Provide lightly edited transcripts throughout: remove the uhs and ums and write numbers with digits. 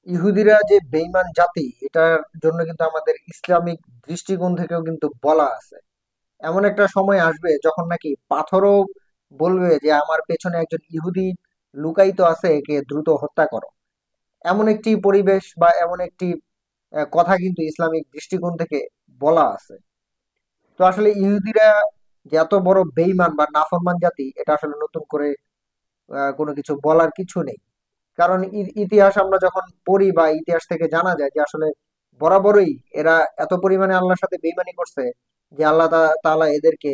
ইহুদিরা যে বেঈমান জাতি, এটার জন্য কিন্তু আমাদের ইসলামিক দৃষ্টিকোণ থেকেও কিন্তু বলা আছে। এমন একটা সময় আসবে যখন নাকি পাথরও বলবে যে আমার পেছনে একজন ইহুদি লুকায়িত আছে, একে দ্রুত হত্যা করো। এমন একটি পরিবেশ বা এমন একটি কথা কিন্তু ইসলামিক দৃষ্টিকোণ থেকে বলা আছে। তো আসলে ইহুদিরা যে এত বড় বেঈমান বা নাফরমান জাতি, এটা আসলে নতুন করে কোনো কিছু বলার কিছু নেই। কারণ ইতিহাস আমরা যখন পড়ি বা ইতিহাস থেকে জানা যায় যে আসলে বরাবরই এরা এত পরিমাণে আল্লাহর সাথে বেইমানি করছে যে আল্লাহ তাআলা এদেরকে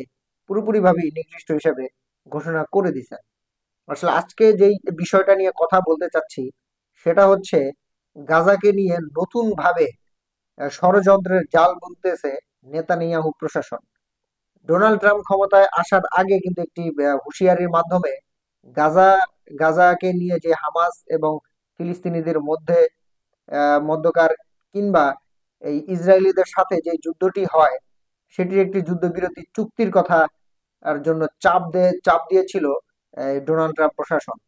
পুরোপুরি ভাবে নিকৃষ্ট হিসেবে ঘোষণা করে দিছে। আসলে আজকে যেই বিষয়টা নিয়ে কথা বলতে চাচ্ছি, সেটা হচ্ছে গাজাকে নিয়ে নতুন ভাবে ষড়যন্ত্রের জাল বুনতেছে নেতানিয়াহু প্রশাসন। ডোনাল্ড ট্রাম্প ক্ষমতায় আসার আগে কিন্তু একটি হুঁশিয়ারির মাধ্যমে গাজা গাজাকে নিয়ে যে হামাস এবং ফিলিস্তিনিদের মধ্যে মধ্যকার কিংবা এই ইসরায়েলিদের সাথে যে যুদ্ধটি হয়, সেটির একটি যুদ্ধবিরতি চুক্তির কথা আর জন্য চাপ দিয়েছিল ডোনাল্ড ট্রাম্প প্রশাসন।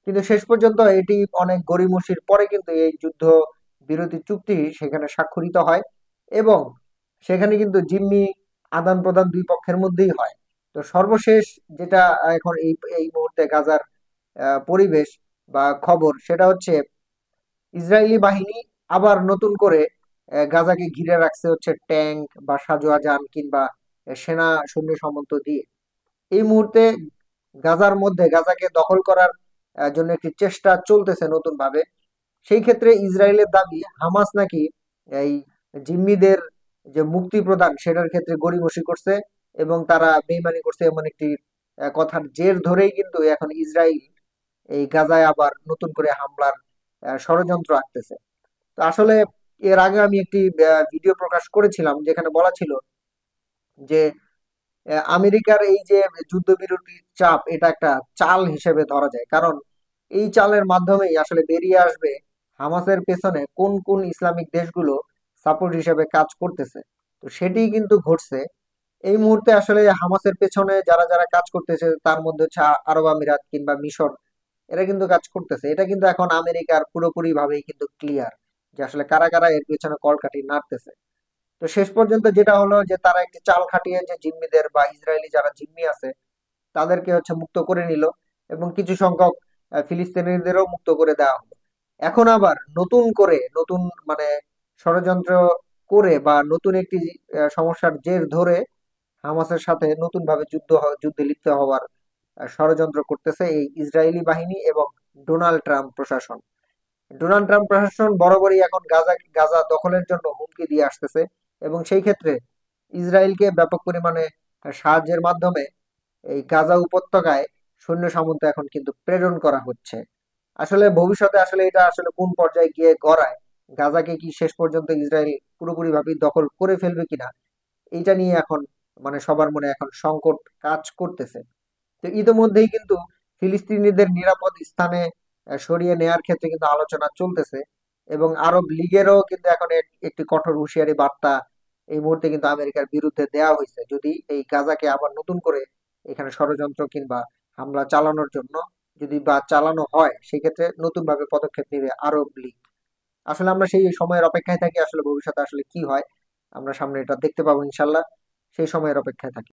কিন্তু শেষ পর্যন্ত এটি অনেক গড়িমসির পরে কিন্তু এই যুদ্ধ বিরতি চুক্তি সেখানে স্বাক্ষরিত হয়, এবং সেখানে কিন্তু জিম্মি আদান প্রদান দুই পক্ষের মধ্যেই হয়। তো সর্বশেষ যেটা এখন এই এই মুহূর্তে গাজার পরিবেশ বা খবর, সেটা হচ্ছে ইসরায়েলি বাহিনী আবার নতুন করে গাজাকে ঘিরে রাখছে হচ্ছে ট্যাঙ্ক বা সাঁজোয়া যান কিংবা সেনা সৈন্য সামন্ত দিয়ে। এই মুহূর্তে গাজাকে দখল করার জন্য একটি চেষ্টা চলতেছে নতুন ভাবে। সেই ক্ষেত্রে ইসরায়েলের দাবি হামাস নাকি এই জিম্মিদের যে মুক্তি প্রদান সেটার ক্ষেত্রে গড়িমসি করছে এবং তারা বেইমানি করছে, এমন একটি কথার জের ধরেই কিন্তু এখন ইসরায়েল এই গাজায় আবার নতুন করে হামলার ষড়যন্ত্র আঁকতেছে। তো আসলে এর আগে আমি একটি ভিডিও প্রকাশ করেছিলাম যেখানে বলা ছিল যে আমেরিকার এই যে যুদ্ধবিরতির চাপ, এটা একটা চাল হিসেবে ধরা যায়। কারণ এই চালের মাধ্যমেই আসলে বেরিয়ে আসবে হামাসের পেছনে কোন কোন ইসলামিক দেশগুলো সাপোর্ট হিসেবে কাজ করতেছে। তো সেটিই কিন্তু ঘটছে। এই মুহূর্তে আসলে হামাসের পেছনে যারা যারা কাজ করতেছে তার মধ্যে হচ্ছে আরব আমিরাত কিংবা মিশর, এরা কিন্তু কাজ করতেছে। এটা কিন্তু এখন আমেরিকার পুরোপুরি ভাবেই কিন্তু ক্লিয়ার যে আসলে কারা কারা এর পেছনে কলকাঠি নাড়তেছে। তো শেষ পর্যন্ত যেটা হলো যে তারা একটি চাল খাটিয়ে যে জিম্মিদের বা ইসরায়েলি যারা জিম্মি আছে তাদেরকে হচ্ছে মুক্ত করে নিল, এবং কিছু সংখ্যক ফিলিস্তিনিদেরও মুক্ত করে দেওয়া হলো। এখন আবার নতুন করে নতুন মানে ষড়যন্ত্র করে বা নতুন একটি সমস্যার জের ধরে হামাসের সাথে নতুন ভাবে যুদ্ধে লিপ্ত হওয়ার ষড়যন্ত্র করতেছে এই ইসরায়েলি বাহিনী এবং ডোনাল্ড ট্রাম্প প্রশাসন। ডোনাল্ড ট্রাম্প প্রশাসন বরাবরই এখন গাজা দখলের জন্য হুমকি দিয়ে আসতেছে, এবং সেই ক্ষেত্রে ইসরায়েলকে ব্যাপক পরিমাণে সাহায্যের মাধ্যমে এই গাজা উপত্যকায় সৈন্য সামন্ত এখন কিন্তু প্রেরণ করা হচ্ছে। আসলে ভবিষ্যতে আসলে এটা আসলে কোন পর্যায়ে গিয়ে গড়ায়, গাজাকে কি শেষ পর্যন্ত ইসরায়েল পুরোপুরি ভাবে দখল করে ফেলবে কিনা, এইটা নিয়ে এখন সবার মনে এখন সংকট কাজ করতেছে। তো ইতোমধ্যেই কিন্তু ফিলিস্তিনিদের নিরাপদ স্থানে সরিয়ে নেয়ার ক্ষেত্রে কিন্তু আলোচনা চলতেছে, এবং আরব লীগেরও কিন্তু এখন একটি কঠোর হুঁশিয়ারি বার্তা এই মুহূর্তে কিন্তু আমেরিকার বিরুদ্ধে দেওয়া হয়েছে, যদি এই গাজাকে আবার নতুন করে এখানে ষড়যন্ত্র কিংবা হামলা চালানোর জন্য যদি বা চালানো হয়, সেক্ষেত্রে নতুন ভাবে পদক্ষেপ নেবে আরব লীগ। আসলে আমরা সেই সময়ের অপেক্ষায় থাকি, আসলে ভবিষ্যতে আসলে কি হয় আমরা সামনে এটা দেখতে পাবো ইনশাল্লাহ। সেই সময়ের অপেক্ষায় থাকি।